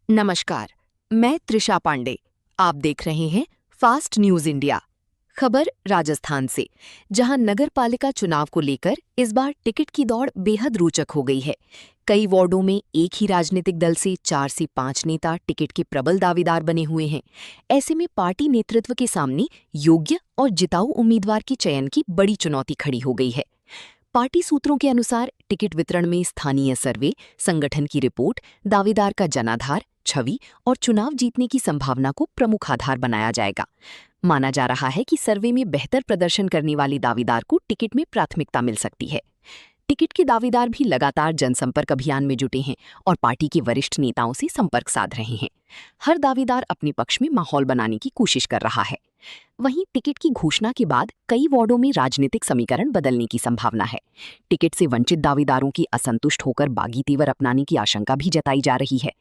नमस्कार, मैं त्रिशा पांडे। आप देख रहे हैं फास्ट न्यूज इंडिया। खबर राजस्थान से, जहां नगर पालिका चुनाव को लेकर इस बार टिकट की दौड़ बेहद रोचक हो गई है। कई वार्डों में एक ही राजनीतिक दल से 4 से 5 नेता टिकट के प्रबल दावेदार बने हुए हैं। ऐसे में पार्टी नेतृत्व के सामने योग्य और जिताऊ उम्मीदवार के चयन की बड़ी चुनौती खड़ी हो गई है। पार्टी सूत्रों के अनुसार टिकट वितरण में स्थानीय सर्वे, संगठन की रिपोर्ट, दावेदार का जनाधार, छवि और चुनाव जीतने की संभावना को प्रमुख आधार बनाया जाएगा। माना जा रहा है कि सर्वे में बेहतर प्रदर्शन करने वाले दावेदार को टिकट में प्राथमिकता मिल सकती है। टिकट के दावेदार भी लगातार जनसंपर्क अभियान में जुटे हैं और पार्टी के वरिष्ठ नेताओं से संपर्क साध रहे हैं। हर दावेदार अपने पक्ष में माहौल बनाने की कोशिश कर रहा है। वहीं टिकट की घोषणा के बाद कई वार्डों में राजनीतिक समीकरण बदलने की संभावना है। टिकट से वंचित दावेदारों की असंतुष्ट होकर बागी तेवर अपनाने की आशंका भी जताई जा रही है।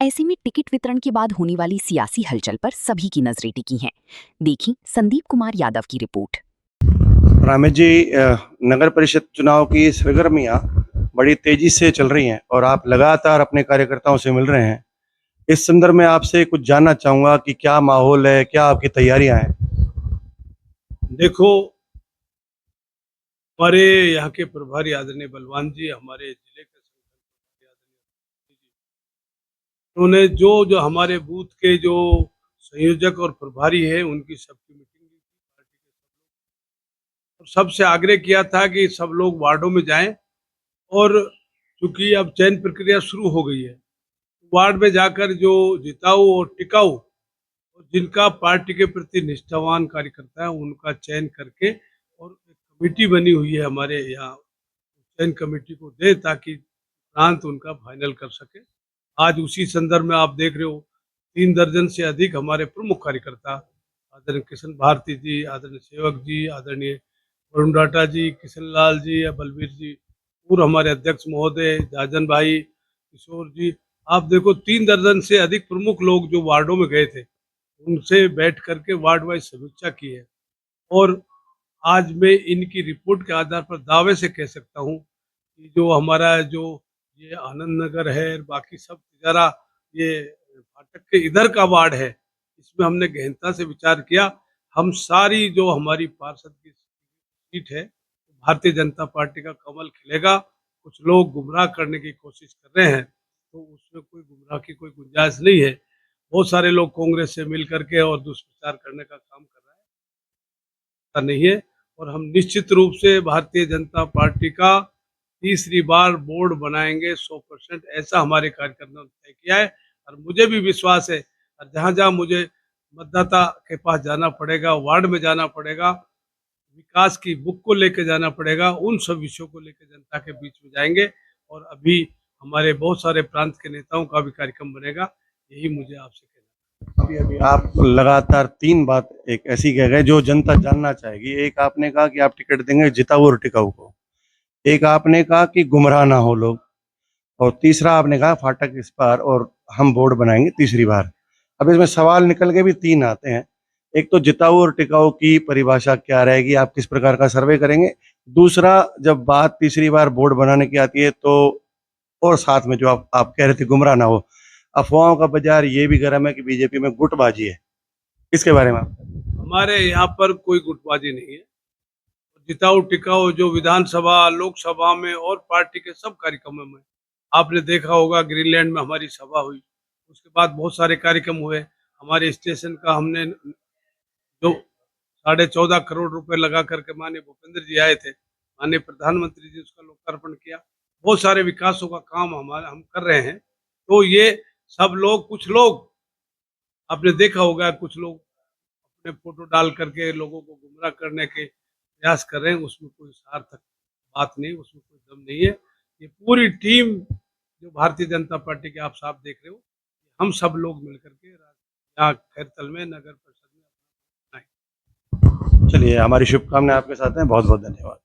ऐसे में टिकट वितरण के बाद होने वाली सियासी हलचल पर सभी की नजरें टिकी हैं। देखिए संदीप कुमार यादव की रिपोर्ट। रामेश जी, नगर परिषद चुनाव की सरगर्मियां बड़ी तेजी से चल रही हैं और आप लगातार अपने कार्यकर्ताओं से मिल रहे हैं। इस संदर्भ में आपसे कुछ जानना चाहूंगा कि क्या माहौल है, क्या आपकी तैयारियां हैं? देखो, हमारे यहाँ के प्रभारी आदरणीय बलवान जी, हमारे जिले के संगठन आदरणीय जी, उन्होंने जो जो हमारे बूथ के जो संयोजक और प्रभारी है उनकी सबकी मीटिंग की पार्टी के और सबसे आग्रह किया था कि सब लोग वार्डों में जाएं। और चूंकि अब चयन प्रक्रिया शुरू हो गई है, वार्ड में जाकर जो जिताऊ और टिकाऊ और जिनका पार्टी के प्रति निष्ठावान कार्यकर्ता है उनका चयन करके, और एक कमेटी बनी हुई है हमारे यहाँ, चयन कमेटी को दे ताकि प्रांत उनका फाइनल कर सके। आज उसी संदर्भ में आप देख रहे हो 3 दर्जन से अधिक हमारे प्रमुख कार्यकर्ता, आदरणीय किशन भारती जी, आदरणीय सेवक जी, आदरणीय वरुण डाटा जी, किशन लाल जी या बलबीर जी, पूर्व हमारे अध्यक्ष महोदय जाजन भाई, किशोर जी, आप देखो 3 दर्जन से अधिक प्रमुख लोग जो वार्डों में गए थे उनसे बैठ करके वार्ड वाइज समीक्षा की है। और आज मैं इनकी रिपोर्ट के आधार पर दावे से कह सकता हूँ कि जो हमारा जो ये आनंद नगर है, बाकी सब जरा ये फाटक के इधर का वार्ड है, इसमें हमने गहनता से विचार किया। हम सारी जो हमारी पार्षद की सीट है, भारतीय जनता पार्टी का कमल खिलेगा। कुछ लोग गुमराह करने की कोशिश कर रहे हैं, तो उसमें कोई गुमराह की कोई गुंजाइश नहीं है। बहुत सारे लोग कांग्रेस से मिल करके और दुष्प्रचार करने का काम कर रहे हैं, ऐसा नहीं है। और हम निश्चित रूप से भारतीय जनता पार्टी का तीसरी बार बोर्ड बनाएंगे 100%, ऐसा हमारे कार्यकर्ताओं ने तय किया है। और मुझे भी विश्वास है, और जहाँ जहाँ मुझे मतदाता के पास जाना पड़ेगा, वार्ड में जाना पड़ेगा, विकास की बुक को लेके जाना पड़ेगा, उन सब विषयों को लेकर जनता के बीच में जाएंगे। और अभी हमारे बहुत सारे प्रांत के नेताओं का भी कार्यक्रम बनेगा, यही मुझे आपसे कहना है। अभी अभी आप लगातार 3 बात एक ऐसी कह गए जो जनता जानना चाहेगी। एक आपने कहा कि आप टिकट देंगे जिताऊ और टिकाऊ को, एक आपने कहा कि गुमराह ना हो लोग, और तीसरा आपने कहा फाटक इस पार और हम बोर्ड बनाएंगे तीसरी बार। अब इसमें सवाल निकल के भी 3 आते हैं। एक तो जिताऊ और टिकाऊ की परिभाषा क्या रहेगी, आप किस प्रकार का सर्वे करेंगे? दूसरा, जब बात तीसरी बार बोर्ड बनाने की आती है तो, और साथ में जो आप कह रहे थे गुमराह ना हो, अफवाहों का बाजार ये भी गर्म है कि बीजेपी में गुटबाजी है, इसके बारे में आप? हमारे यहाँ पर कोई गुटबाजी नहीं है। जिताऊ टिकाऊ जो विधानसभा, लोकसभा में और पार्टी के सब कार्यक्रमों में आपने देखा होगा, ग्रीनलैंड में हमारी सभा हुई, उसके बाद बहुत सारे कार्यक्रम हुए। हमारे स्टेशन का हमने जो 14.5 करोड़ रुपए लगा करके माननीय भूपेंद्र जी आए थे, माननीय प्रधानमंत्री जी उसका लोकार्पण किया। बहुत सारे विकासों का काम हम कर रहे हैं। तो ये सब लोग, कुछ लोग आपने देखा होगा, कुछ लोग अपने फोटो डाल करके लोगों को गुमराह करने के प्रयास कर रहे हैं, उसमें कोई सार्थक बात नहीं, उसमें कोई दम नहीं है। ये पूरी टीम जो भारतीय जनता पार्टी के आप साफ देख रहे हो, हम सब लोग मिलकर के यहाँ खैरतल में नगर परिषद में। चलिए, हमारी शुभकामनाएं आपके साथ हैं। बहुत बहुत धन्यवाद।